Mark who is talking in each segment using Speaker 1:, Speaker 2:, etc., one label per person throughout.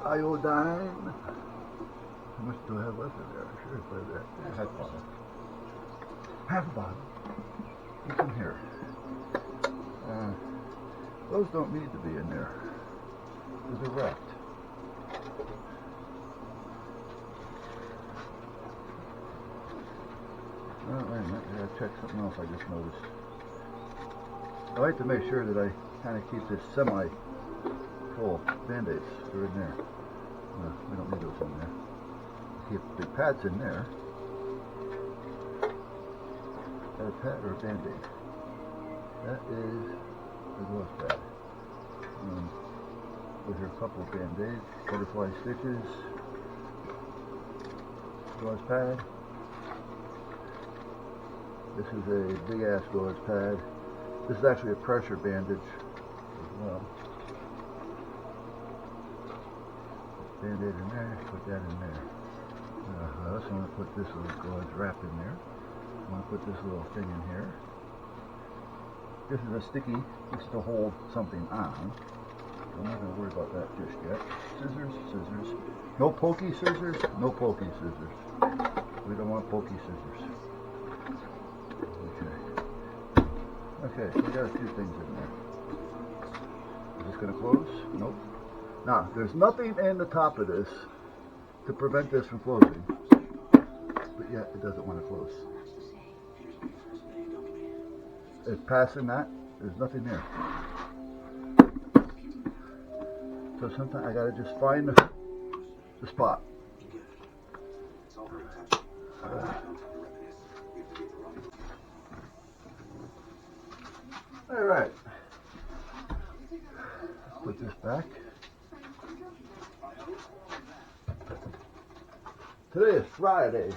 Speaker 1: iodine. How much do I have left in there? Sure, it's like that. Half a bottle. Half a bottle. What's in here? Those don't need to be in there. They're wrapped. Oh, wait a minute. I gotta check something else I just noticed. I like to make sure that I kind of keep this semi-full. Band-Aids are in there. No, we don't need those in there. Keep the pads in there. A pad or a Band-Aid? That is the gauze pad. Those are a couple of Band-Aids, butterfly stitches, gauze pad. This is a big ass gauze pad. This is actually a pressure bandage as well. Band-Aid in there, put that in there. I also want to put this little gauze wrap in there. I want to put this little thing in here. This is a sticky, this is to hold something on. So I'm not going to worry about that just yet. Scissors, scissors. No pokey scissors, no pokey scissors. We don't want pokey scissors. Okay, so we got a few things in there. Is this going to close? Nope. Now, there's nothing in the top of this to prevent this from closing. But yet, it doesn't want to close. It's passing that. There's nothing there. So sometimes I got to just find the spot. All right. Put this back. Today is Friday.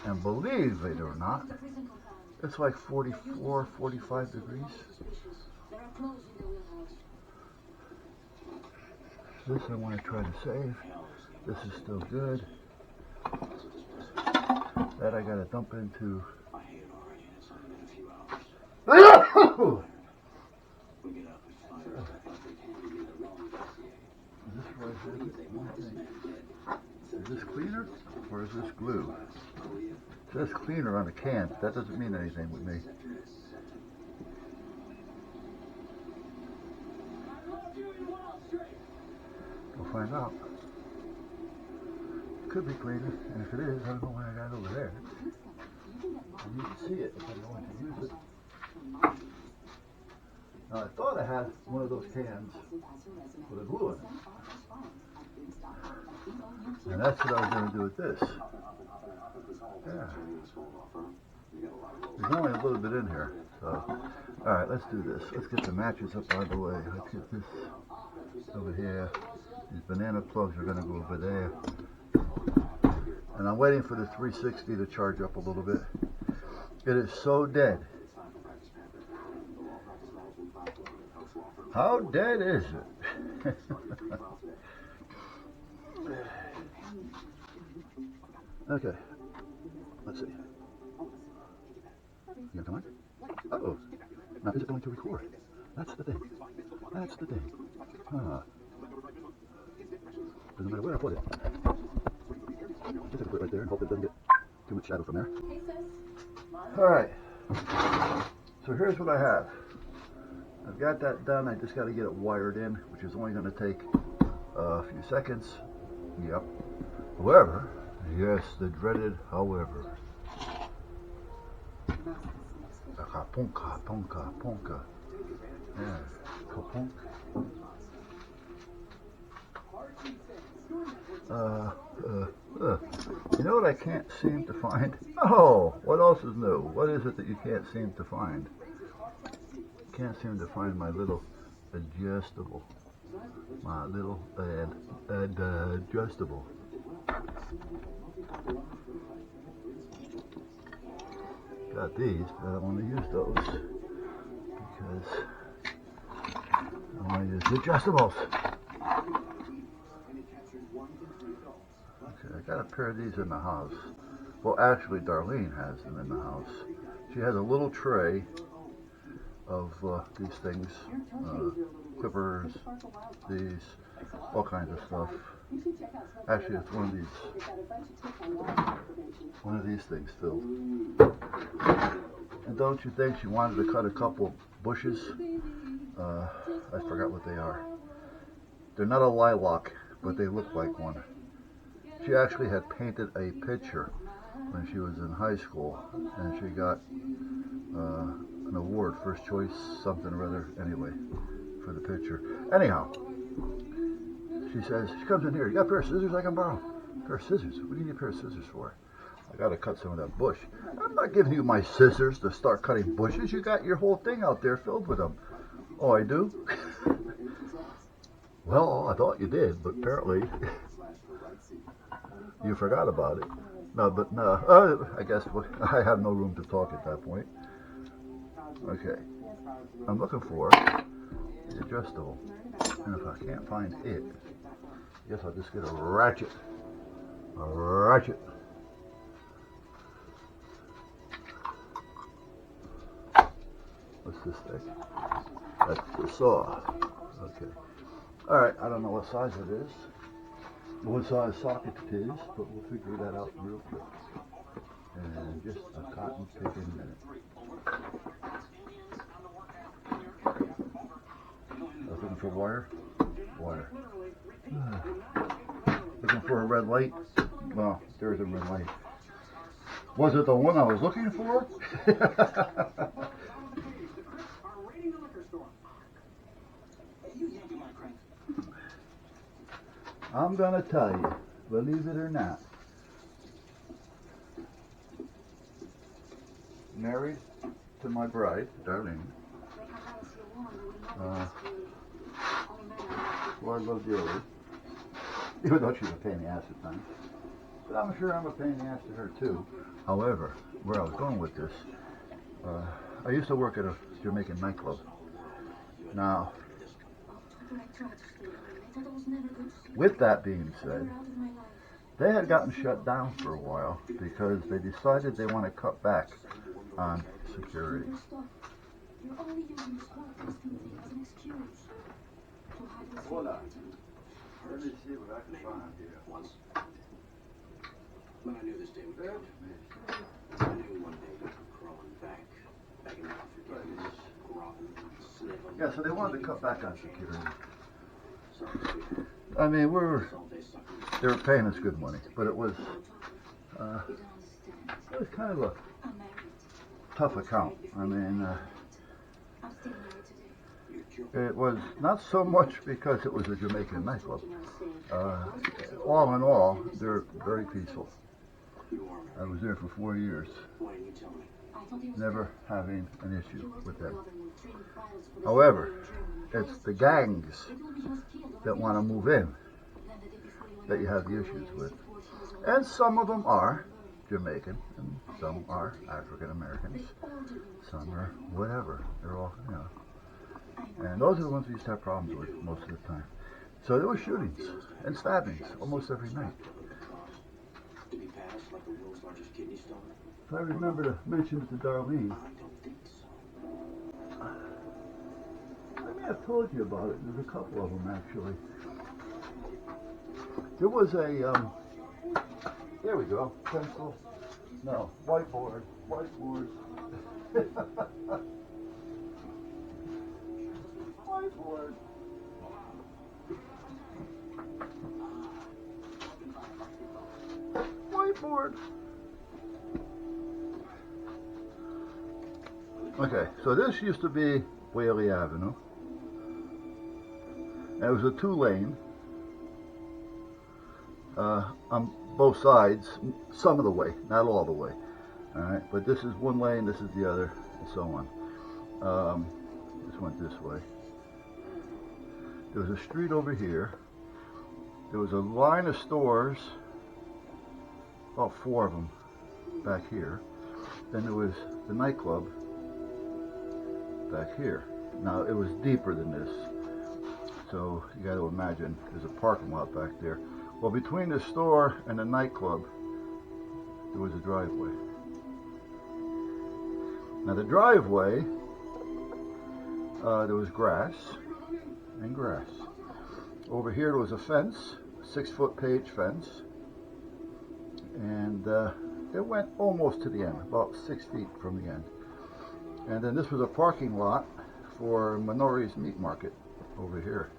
Speaker 1: And believe it or not, it's like 44, 45 degrees. This I want to try to save. This is still good. That I got to dump into. Is this cleaner or is this glue? It says cleaner on the can. That doesn't mean anything with me. We'll find out. It could be cleaner, and if it is, I don't know why I got it over there. I need to see it if I'm going to use it. Now, I thought I had one of those cans with a glue in it. And that's what I was going to do with this. Yeah. There's only a little bit in here. So, alright, let's do this. Let's get the matches up out of the way. Let's get this over here. These banana plugs are going to go over there. And I'm waiting for the 360 to charge up a little bit. It is so dead. How dead is it? Okay, let's see. You got the mic? Uh-oh. Now, is it going to record? That's the thing. That's the thing. Doesn't matter where I put it. Just have to put it right there and hope it doesn't get too much shadow from there. Alright. So here's what I have. I've got that done. I just got to get it wired in, which is only going to take a few seconds. Yep. However, yes, the dreaded however. Ponka, ponka, ponka. Yeah. Kapunk. You know what I can't seem to find? Oh, what else is new? What is it that you can't seem to find? Can't seem to find my little adjustable. My little adjustable. Got these, but I don't want to use those because I want to use the adjustables. Okay, I got a pair of these in the house. Well, actually, Darlene has them in the house. She has a little tray of these things, clippers, these. all kinds of stuff. Actually, it's one of these things filled. And don't you think she wanted to cut a couple bushes? I forgot what they are. They're not a lilac, but they look like one. She actually had painted a picture when she was in high school, and she got an award, first choice, something or other, anyway, for the picture. Anyhow, she says, she comes in here, you got a pair of scissors I can borrow? A pair of scissors? What do you need a pair of scissors for? I gotta cut some of that bush. I'm not giving you my scissors to start cutting bushes. You got your whole thing out there filled with them. Oh, I do? Well, I thought you did, but apparently you forgot about it. No, but no, I guess I have no room to talk at that point. Okay, I'm looking for the adjustable, and if I can't find it, I guess I'll just get a ratchet. A ratchet. What's this thing? That's the saw. Okay. Alright, I don't know what size it is, what size socket it is, but we'll figure that out real quick. And just a cotton picking minute. Looking for wire? Wire. Looking for a red light? Well, there's a red light. Was it the one I was looking for? I'm gonna tell you, believe it or not, married to my bride, Darlene, who I love dearly, even though she's a pain in the ass at times, but I'm sure I'm a pain in the ass to her too. However, where I was going with this, I used to work at a Jamaican nightclub. Now, with that being said, they had gotten shut down for a while because they decided they want to cut back on security. Hold on. Let me see what I can find here.
Speaker 2: When I knew this day would come, I knew one day I'd be crawling back, begging for forgiveness, robbing, sniffing.
Speaker 1: Yeah, so they wanted to cut back on security.
Speaker 2: Sorry, sweetheart.
Speaker 1: I mean, they were paying us good money, but it was kind of a tough account. I mean, it was not so much because it was a Jamaican nightclub. All in all, they're very peaceful. I was there for 4 years, never having an issue with them. However, it's the gangs that want to move in that you have the issues with. And some of them are Jamaican, and some are African Americans, some are whatever. They're all, you know. And those are the ones we used to have problems with most of the time. So there were shootings and stabbings almost every night. If I remember to mention it to Darlene, I may have told you about it. There's a couple of them actually. There was a, there we go, pencil, no, whiteboard. Whiteboard. Whiteboard. Okay, so this used to be Whaley Avenue. And it was a 2-lane on both sides, some of the way, not all the way. Alright, but this is one lane, this is the other, and so on. This went this way. There was a street over here. There was a line of stores, about 4 of them back here. Then there was the nightclub back here. Now it was deeper than this, so you got to imagine there's a parking lot back there. Well, between the store and the nightclub, there was a driveway. Now the driveway, there was grass and grass. Over here there was a fence, 6-foot page fence, and it went almost to the end, about 6 feet from the end. And then this was a parking lot for Minori's Meat Market over here.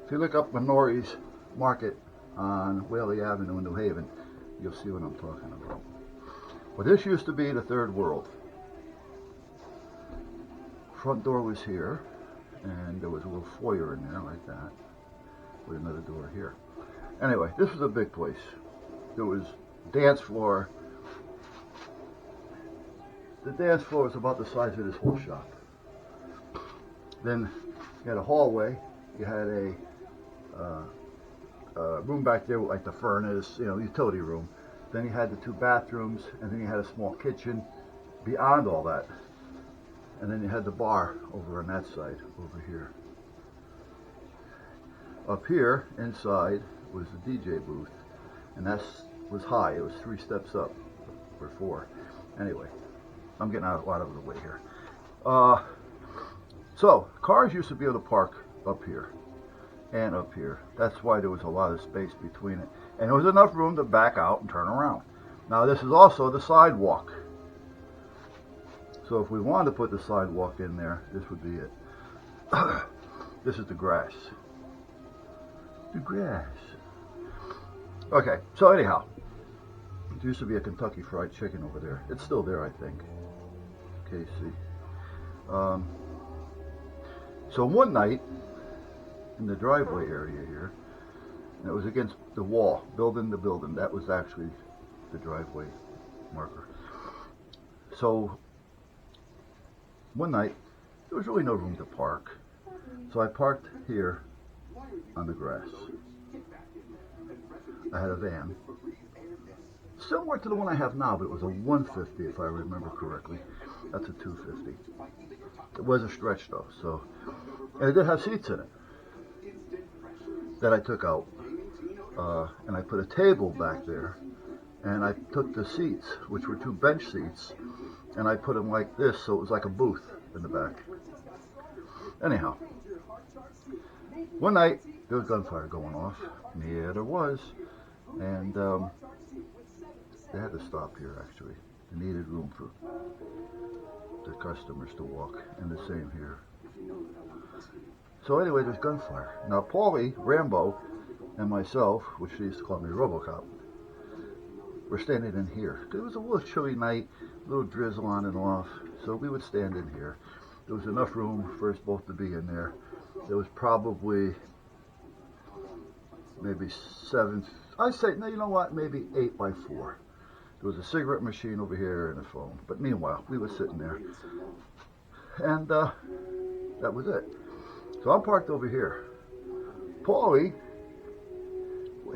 Speaker 1: If you look up Minori's Market on Whaley Avenue in New Haven, you'll see what I'm talking about. Well, this used to be the third world. Front door was here, and there was a little foyer in there like that, with another door here. Anyway, this was a big place. There was dance floor. The dance floor was about the size of this whole shop. Then you had a hallway. You had a room back there with like the furnace, utility room. Then you had the 2 bathrooms, and then you had a small kitchen beyond all that. And then you had the bar over on that side, over here. Up here, inside, was the DJ booth. And that was high. It was 3 steps up, or 4. Anyway, I'm getting out of the way here. So, cars used to be able to park up here and up here. That's why there was a lot of space between it. And there was enough room to back out and turn around. Now, this is also the sidewalk. So if we wanted to put the sidewalk in there, this would be it. This is the grass. The grass. Okay, so anyhow, there used to be a Kentucky Fried Chicken over there. It's still there, I think. KC. So one night, in the driveway area here, and it was against the wall, building to building. That was actually the driveway marker. So one night, there was really no room to park. So I parked here on the grass. I had a van, similar to the one I have now, but it was a 150 if I remember correctly. That's a 250. It was a stretch though, so, and it did have seats in it that I took out. And I put a table back there, and I took the seats, which were 2 bench seats, and I put them like this, so it was like a booth in the back. Anyhow, one night there was gunfire going off. Yeah, there was, and they had to stop here actually. They needed room for the customers to walk, and the same here. So anyway, there's gunfire. Now Paulie, Rambo, and myself, which they used to call me RoboCop, were standing in here. It was a little chilly night, a little drizzle on and off, so we would stand in here. There was enough room for us both to be in there. There was probably maybe 7, I'd say, no, you know what, maybe 8 by 4. There was a cigarette machine over here and a phone. But meanwhile, we were sitting there. And that was it. So I'm parked over here. Paulie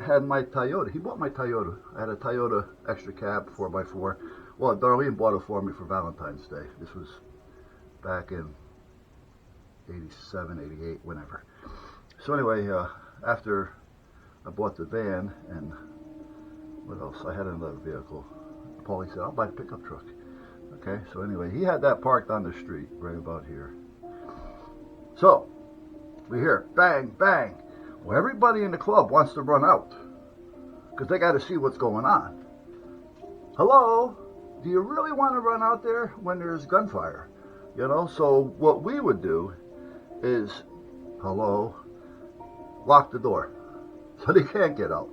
Speaker 1: had my Toyota. He bought my Toyota. I had a Toyota extra cab 4x4. Well, Darlene bought it for me for Valentine's Day. This was back in 87, 88, whenever. So anyway, after I bought the van and what else? I had another vehicle. Paulie said, I'll buy the pickup truck. Okay, so anyway, he had that parked on the street right about here. So, we hear bang, bang. Well, everybody in the club wants to run out because they got to see what's going on. Hello? Do you really want to run out there when there's gunfire? So what we would do is, hello, lock the door so they can't get out.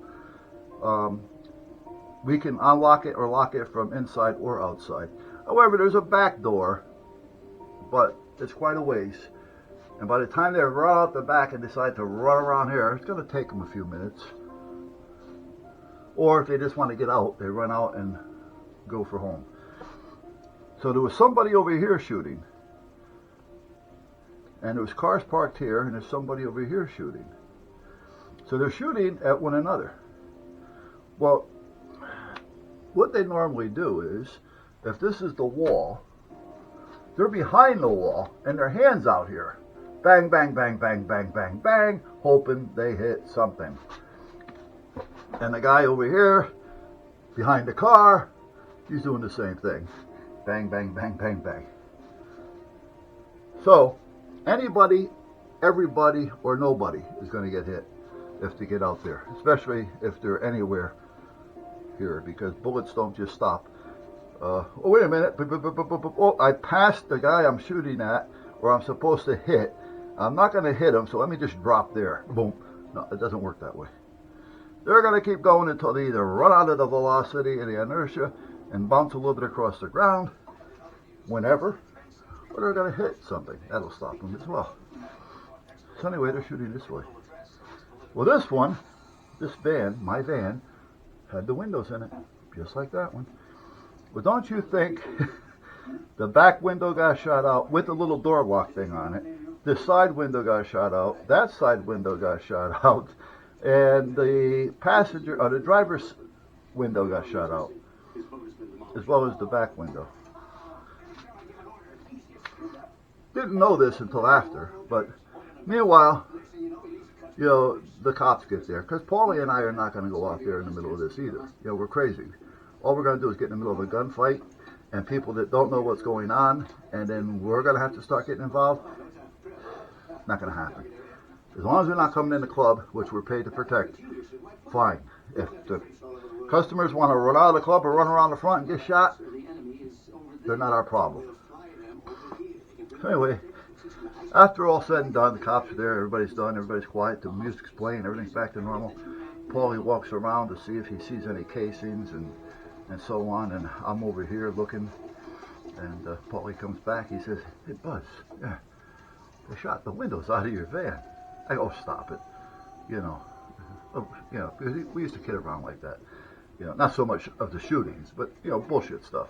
Speaker 1: We can unlock it or lock it from inside or outside. However, there's a back door, but it's quite a ways. And by the time they run out the back and decide to run around here, it's going to take them a few minutes. Or if they just want to get out, they run out and go for home. So there was somebody over here shooting. And there was cars parked here, and there's somebody over here shooting. So they're shooting at one another. Well, what they normally do is, if this is the wall, they're behind the wall, and their hands out here. Bang, bang, bang, bang, bang, bang, bang, hoping they hit something. And the guy over here, behind the car, he's doing the same thing. Bang, bang, bang, bang, bang. So, Anybody, everybody, or nobody is going to get hit if they get out there, especially if they're anywhere here, because bullets don't just stop. Oh, wait a minute. Oh, I passed the guy I'm shooting at, or I'm supposed to hit. I'm not going to hit him, so let me just drop there. Boom. No, it doesn't work that way. They're going to keep going until they either run out of the velocity and the inertia and bounce a little bit across the ground, whenever, or they're going to hit something. That'll stop them as well. So anyway, they're shooting this way. Well, this one, this van, my van, had the windows in it, just like that one. Well, don't you think the back window got shot out with the little door lock thing on it? The side window got shot out. That side window got shot out. And the passenger, or the driver's window got shot out, as well as the back window. Didn't know this until after, but meanwhile, you know, the cops get there. Because Paulie and I are not going to go out there in the middle of this either. You know, we're crazy. All we're going to do is get in the middle of a gunfight, and people that don't know what's going on, and then we're going to have to start getting involved. Not going to happen. As long as they're not coming in the club, which we're paid to protect, fine. If the customers want to run out of the club or run around the front and get shot, they're not our problem. So anyway, after all said and done, the cops are there, everybody's done, everybody's quiet, the music's playing, everything's back to normal. Paulie walks around to see if he sees any casings and so on, and I'm over here looking, and Paulie comes back, he says, "Hey Buzz, yeah, they shot the windows out of your van." I go, "Oh, stop it." You know, because we used to kid around like that. You know, not so much of the shootings, but, you know, bullshit stuff.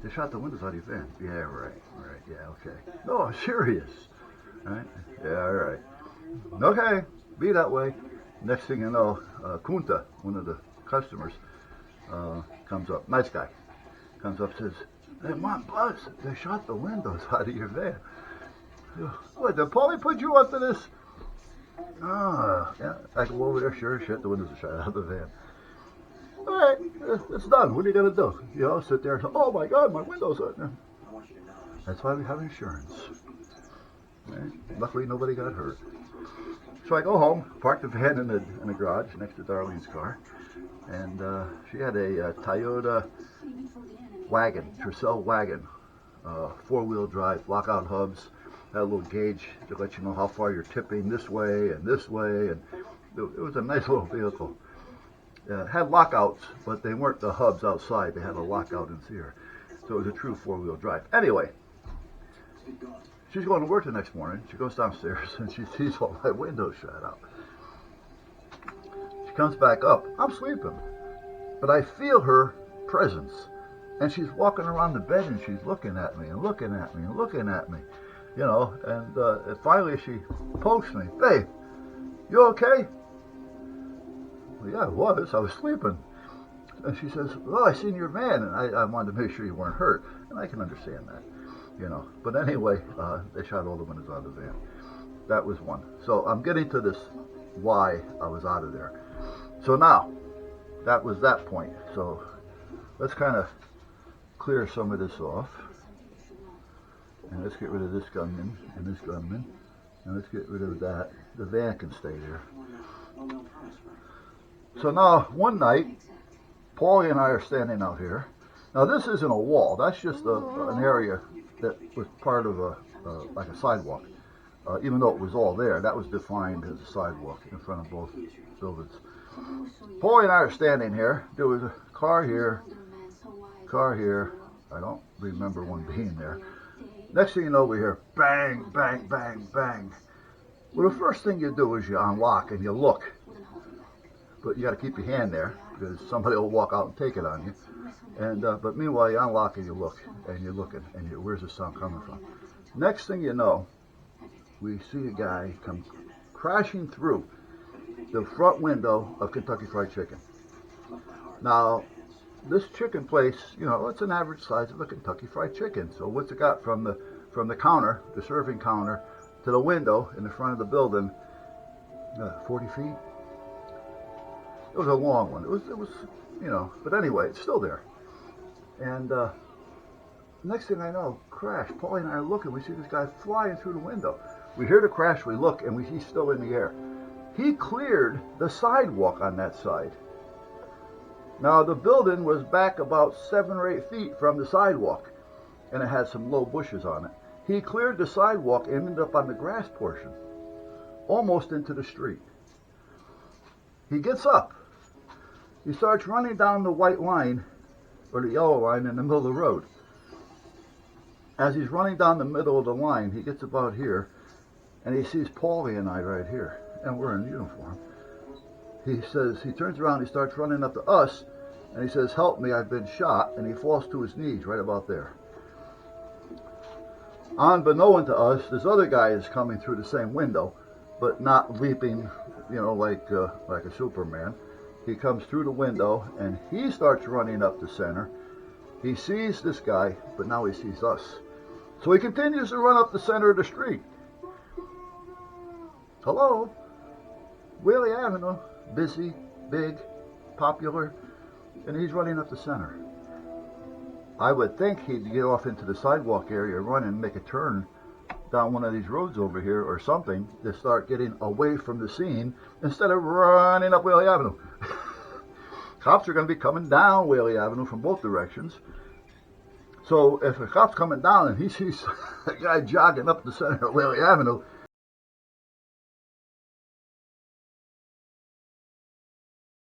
Speaker 1: "They shot the windows out of your van." "Yeah, right, yeah, okay." "No, I'm serious." Right? "Yeah, all right." "Okay, be that way." Next thing you know, Kunta, one of the customers, comes up, nice guy, comes up and says, "Hey, Mom, Buzz, they shot the windows out of your van." "What, did Paulie put you onto this?" "Ah, yeah." I go over there, sure as shit, the windows are shot out of the van. "All right, it's done. What are you going to do?" You know, sit there and say, "Oh my God, my windows are there." That's why we have insurance. Right? Luckily, nobody got hurt. So I go home, park the van in the garage next to Darlene's car, and she had a Toyota wagon, Tercel wagon, 4-wheel drive, lockout hubs, had a little gauge to let you know how far you're tipping this way, and it was a nice little vehicle. It had lockouts, but they weren't the hubs outside, they had a lockout in here, so it was a true 4-wheel drive. Anyway, she's going to work the next morning. She goes downstairs and she sees all my windows shut out. She comes back up. I'm sleeping, but I feel her presence, and she's walking around the bed and she's looking at me and looking at me and looking at me, you know. And finally she pokes me. "Babe, you okay?" "Well, yeah, I was. I was sleeping." And she says, "Well, I seen your van, and I wanted to make sure you weren't hurt." And I can understand that. You know, but anyway, they shot all the windows out of the van. That was one. So I'm getting to this why I was out of there. So now, that was that point. So let's kind of clear some of this off. And let's get rid of this gunman and this gunman. And let's get rid of that. The van can stay there. So now, one night, Paulie and I are standing out here. Now this isn't a wall. That's just an area that was part of like a sidewalk. Even though it was all there, that was defined as a sidewalk in front of both buildings. Paulie and I are standing here. There was a car here, I don't remember one being there. Next thing you know, we hear bang, bang, bang, bang. Well, the first thing you do is you unlock and you look. But you got to keep your hand there because somebody will walk out and take it on you. And but meanwhile, you unlock and you look, and you're looking, and where's the sound coming from? Next thing you know, we see a guy come crashing through the front window of Kentucky Fried Chicken. Now, this chicken place, you know, it's an average size of a Kentucky Fried Chicken. So what's it got from the counter, the serving counter, to the window in the front of the building? 40 feet. It was a long one. It was, you know, but anyway, it's still there. And Next thing I know, crash. Paulie and I are looking. We see this guy flying through the window. We hear the crash. We look, and he's still in the air. He cleared the sidewalk on that side. Now, the building was back about 7 or 8 feet from the sidewalk, and it had some low bushes on it. He cleared the sidewalk and ended up on the grass portion, almost into the street. He gets up. He starts running down the white line, or the yellow line, in the middle of the road. As he's running down the middle of the line, he gets about here, and he sees Paulie and I right here, and we're in uniform. He says, he turns around, he starts running up to us, and he says, "Help me, I've been shot," and he falls to his knees right about there. Unbeknown to us, this other guy is coming through the same window, but not leaping, like a Superman. He comes through the window, and he starts running up the center. He sees this guy, but now he sees us. So he continues to run up the center of the street. Hello? Whaley Avenue, busy, big, popular, and he's running up the center. I would think he'd get off into the sidewalk area, run and make a turn down one of these roads over here or something to start getting away from the scene instead of running up Whaley Avenue. Cops are going to be coming down Whaley Avenue from both directions. So if a cop's coming down and he sees a guy jogging up the center of Whaley Avenue,